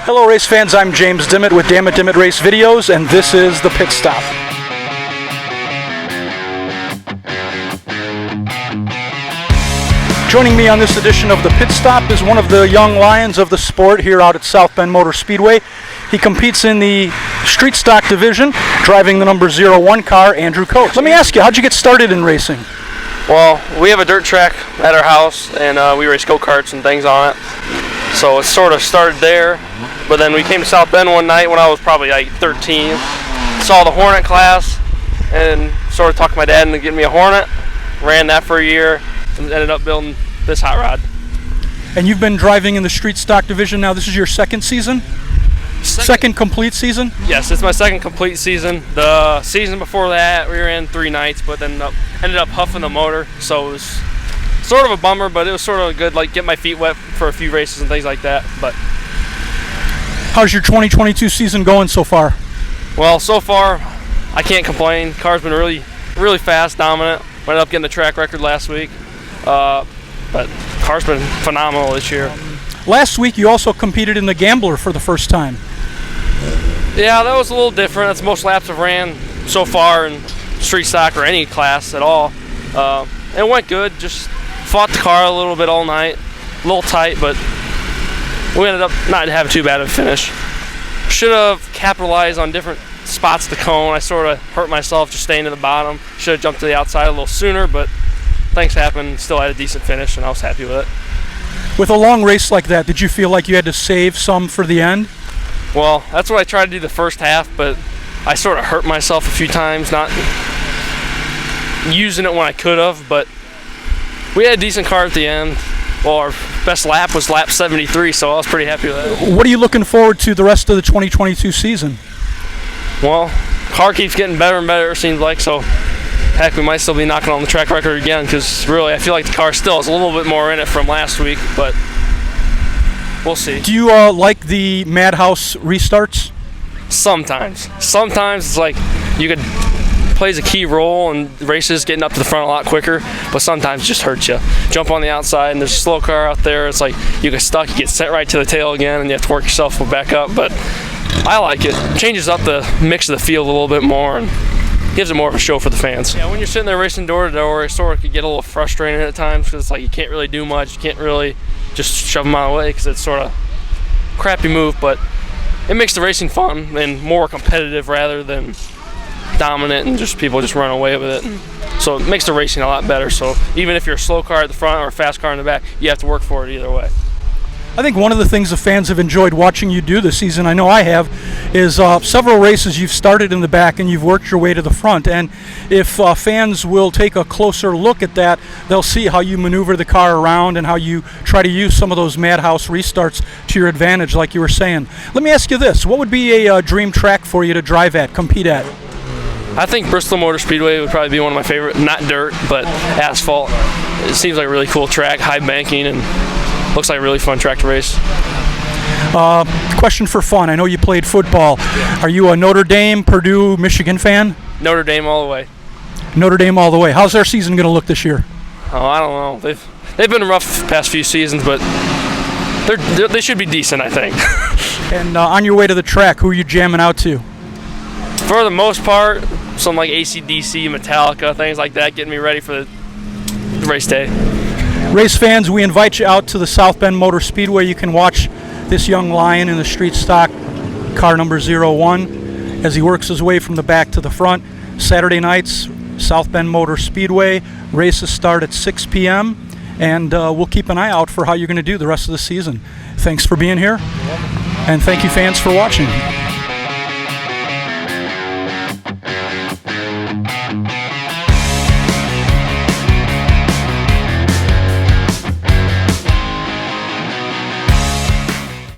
Hello race fans, I'm James Dimmitt with Dimmitt Race Videos, and this is The Pit Stop. Joining me on this edition of The Pit Stop is one of the young lions of the sport here out at South Bend Motor Speedway. He competes in the street stock division, driving the number 01 car, Andrew Coates. Let me ask you, how'd you get started in racing? Well, we have a dirt track at our house, and we race go-karts and things on it. So it sort of started there, but then we came to South Bend one night when I was probably like 13, saw the Hornet class, and sort of talked to my dad into getting me a Hornet, ran that for a year, and ended up building this hot rod. And you've been driving in the street stock division now, this is your second season? Second complete season? Yes, it's my second complete season. The season before that, we ran 3 nights, but then ended up huffing the motor, so it was sort of a bummer, but it was sort of good, like get my feet wet for a few races and things like that. But how's your 2022 season going so far? Well, so far, I can't complain. Car's been really fast, dominant. We ended up getting the track record last week, but car's been phenomenal this year. Last week, you also competed in the Gambler for the first time. Yeah, that was a little different. That's most laps I've ran so far in street stock or any class at all. It went good. Just fought the car a little bit all night. A little tight, but we ended up not having too bad of a finish. Should have capitalized on different spots of the cone. I sort of hurt myself just staying to the bottom. Should have jumped to the outside a little sooner, but things happened. Still had a decent finish, and I was happy with it. With a long race like that, did you feel like you had to save some for the end? Well, that's what I tried to do the first half, but I sort of hurt myself a few times, not using it when I could have, but we had a decent car at the end. Well, our best lap was lap 73, so I was pretty happy with that. What are you looking forward to the rest of the 2022 season? Well, car keeps getting better and better, it seems like, so heck, we might still be knocking on the track record again, because really I feel like the car still has a little bit more in it from last week, but we'll see. Do you like the Madhouse restarts? Sometimes it's like you could plays a key role in races, getting up to the front a lot quicker, but sometimes it just hurts you. Jump on the outside and there's a slow car out there, it's like you get stuck, you get sent right to the tail again, and you have to work yourself back up. But I like it. Changes up the mix of the field a little bit more and gives it more of a show for the fans. Yeah, when you're sitting there racing door to door, it sort of could get a little frustrating at times, because it's like you can't really do much, you can't really just shove them out of the way, because it's sort of a crappy move, but it makes the racing fun and more competitive rather than dominant and just people just run away with it. So it makes the racing a lot better. So even if you're a slow car at the front or a fast car in the back, you have to work for it either way. I think one of the things the fans have enjoyed watching you do this season, I know I have, is several races you've started in the back and you've worked your way to the front. And if fans will take a closer look at that, they'll see how you maneuver the car around and how you try to use some of those Madhouse restarts to your advantage, like you were saying. Let me ask you this. What would be a dream track for you to drive at, compete at? I think Bristol Motor Speedway would probably be one of my favorite, not dirt, but asphalt. It seems like a really cool track, high banking, and looks like a really fun track to race. Question for fun. I know you played football. Are you a Notre Dame, Purdue, Michigan fan? Notre Dame all the way. Notre Dame all the way. How's their season going to look this year? Oh, I don't know. They've been rough past few seasons, but they should be decent, I think. And on your way to the track, who are you jamming out to? For the most part, some like AC/DC, Metallica, things like that, getting me ready for the race day. Race fans, we invite you out to the South Bend Motor Speedway. You can watch this young lion in the street stock car number 01 as he works his way from the back to the front. Saturday nights, South Bend Motor Speedway. Races start at 6 p.m. and we'll keep an eye out for how you're going to do the rest of the season. Thanks for being here, and thank you fans for watching.